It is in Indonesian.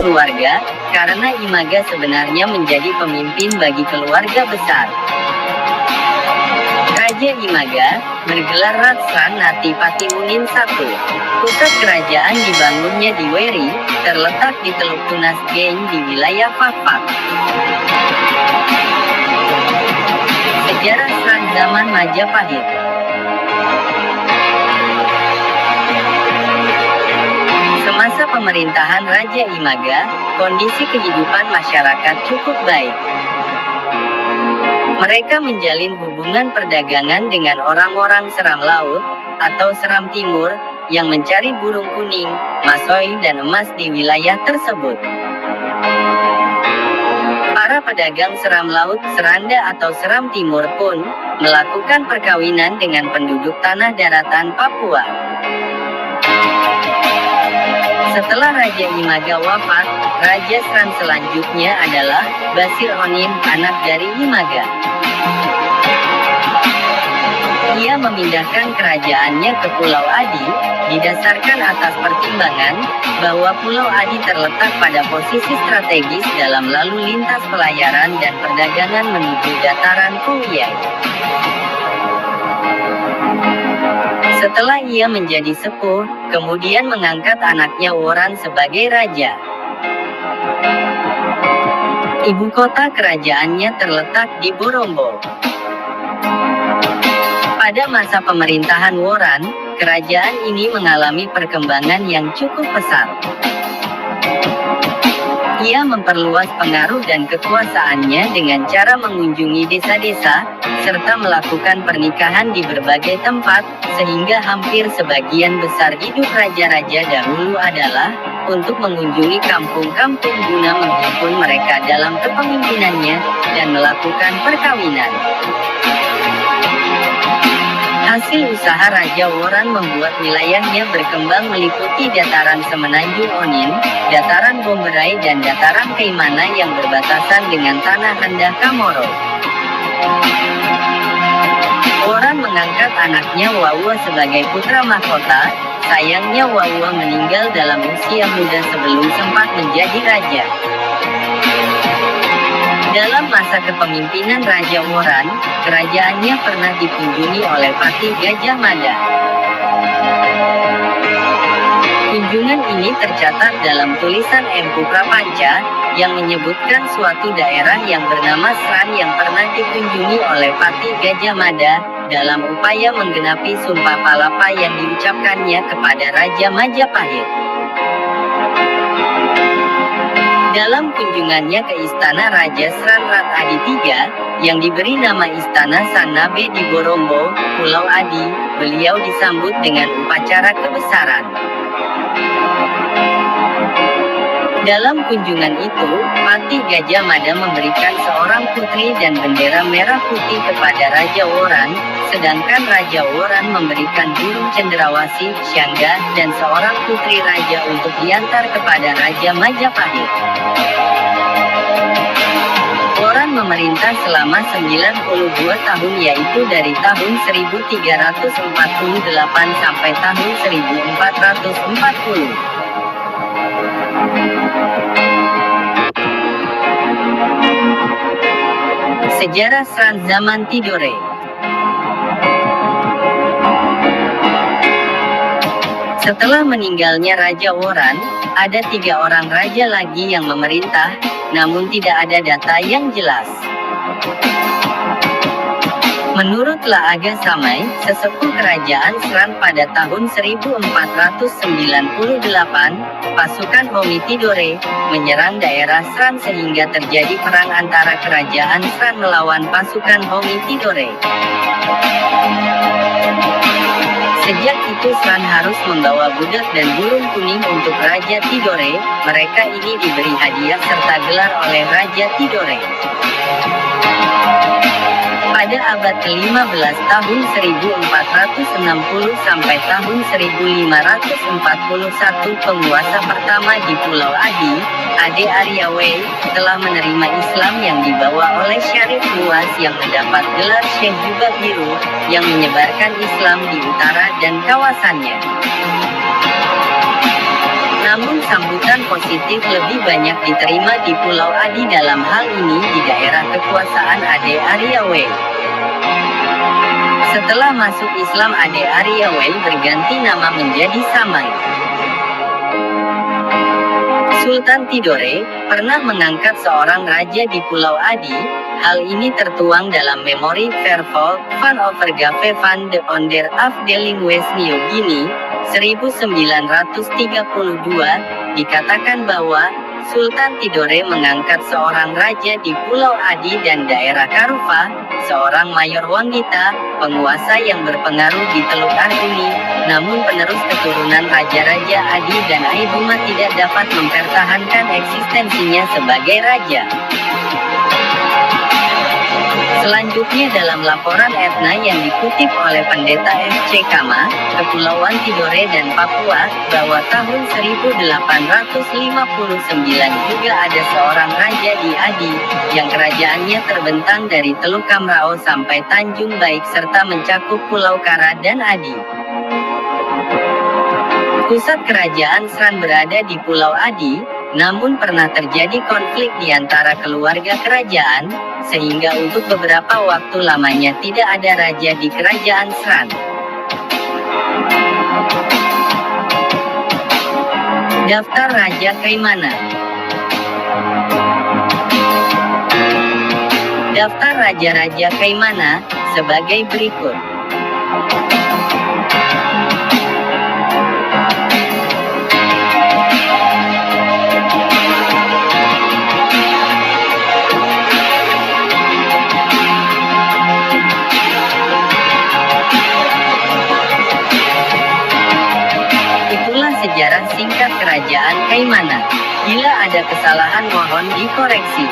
keluarga, karena Imaga sebenarnya menjadi pemimpin bagi keluarga besar. Raja Imaga, bergelar Ratsran Nati Patimunin I. Pusat kerajaan dibangunnya di Weri, terletak di Teluk Tunas Geng di wilayah Fakfak. Sejarah Sran zaman Majapahit. Semasa pemerintahan Raja Imaga, kondisi kehidupan masyarakat cukup baik. Mereka menjalin hubungan perdagangan dengan orang-orang Seram Laut, atau Seram Timur, yang mencari burung kuning, masoi dan emas di wilayah tersebut. Para pedagang Seram Laut, Seranda atau Seram Timur pun, melakukan perkawinan dengan penduduk tanah daratan Papua. Setelah Raja Imaga wafat, Raja Sran selanjutnya adalah Basir Onim, anak dari Imaga. Ia memindahkan kerajaannya ke Pulau Adi, didasarkan atas pertimbangan bahwa Pulau Adi terletak pada posisi strategis dalam lalu lintas pelayaran dan perdagangan menuju dataran Kouyai. Setelah ia menjadi sepuh, kemudian mengangkat anaknya Woran sebagai raja. Ibu kota kerajaannya terletak di Borombo. Pada masa pemerintahan Woran, kerajaan ini mengalami perkembangan yang cukup pesat. Ia memperluas pengaruh dan kekuasaannya dengan cara mengunjungi desa-desa, serta melakukan pernikahan di berbagai tempat, sehingga hampir sebagian besar hidup raja-raja dahulu adalah untuk mengunjungi kampung-kampung guna menghimpun mereka dalam kepemimpinannya, dan melakukan perkawinan. Hasil usaha Raja Woran membuat wilayahnya berkembang meliputi dataran Semenanjung Onin, dataran Bomberai dan dataran Kaimana yang berbatasan dengan tanah rendah Kamoro. Woran mengangkat anaknya Wawa sebagai putra mahkota, sayangnya Wawa meninggal dalam usia muda sebelum sempat menjadi raja. Dalam masa kepemimpinan Raja Woran, kerajaannya pernah dikunjungi oleh Patih Gajah Mada. Kunjungan ini tercatat dalam tulisan Empu Prapanca, yang menyebutkan suatu daerah yang bernama Sran yang pernah dikunjungi oleh Patih Gajah Mada, dalam upaya menggenapi sumpah palapa yang diucapkannya kepada Raja Majapahit. Dalam kunjungannya ke Istana Raja Sran Rat Adi III, yang diberi nama Istana Sannabe di Borombo, Pulau Adi, beliau disambut dengan upacara kebesaran. Dalam kunjungan itu, Patih Gajah Mada memberikan seorang putri dan bendera merah putih kepada Raja Woran, sedangkan Raja Woran memberikan burung cendrawasih, Syangga, dan seorang putri raja untuk diantar kepada Raja Majapahit. Woran memerintah selama 92 tahun, yaitu dari tahun 1348 sampai tahun 1440. Sejarah Sran zaman Tidore. Setelah meninggalnya Raja Woran, ada 3 orang raja lagi yang memerintah, namun tidak ada data yang jelas. Menurut Laaga Samai, sesepuh kerajaan Sran pada tahun 1498, pasukan Homi Tidore menyerang daerah Sran sehingga terjadi perang antara kerajaan Sran melawan pasukan Homi Tidore. Sejak itu Sran harus membawa budak dan burung kuning untuk Raja Tidore. Mereka ini diberi hadiah serta gelar oleh Raja Tidore. Pada abad ke-15 tahun 1460 sampai tahun 1541, penguasa pertama di Pulau Adi, Ade Aryawe, telah menerima Islam yang dibawa oleh Syarif Muaz yang mendapat gelar Syekh Jubah Biru, yang menyebarkan Islam di utara dan kawasannya. Namun sambutan positif lebih banyak diterima di Pulau Adi, dalam hal ini di daerah kekuasaan Ade Arya Wei. Setelah masuk Islam, Ade Arya Wei berganti nama menjadi Samai. Sultan Tidore pernah mengangkat seorang raja di Pulau Adi. Hal ini tertuang dalam memori Vervolg van Overgave van de Onder Afdeling West New Guinea, 1932, dikatakan bahwa Sultan Tidore mengangkat seorang raja di Pulau Adi dan daerah Karufa, seorang mayor wanita, penguasa yang berpengaruh di Teluk Arguni. Namun penerus keturunan Raja-Raja Adi dan Aibuma tidak dapat mempertahankan eksistensinya sebagai raja. Selanjutnya dalam laporan Etna yang dikutip oleh Pendeta F.C. Kama, Kepulauan Tidore dan Papua, bahwa tahun 1859 juga ada seorang raja di Adi, yang kerajaannya terbentang dari Teluk Kamrao sampai Tanjung Baik serta mencakup Pulau Kara dan Adi. Pusat kerajaan Sran berada di Pulau Adi, namun pernah terjadi konflik di antara keluarga kerajaan, sehingga untuk beberapa waktu lamanya tidak ada raja di kerajaan Sran. Daftar Raja Kaimana. Daftar Raja-Raja Kaimana sebagai berikut. Sejarah singkat Kerajaan Kaimana. Bila ada kesalahan mohon dikoreksi.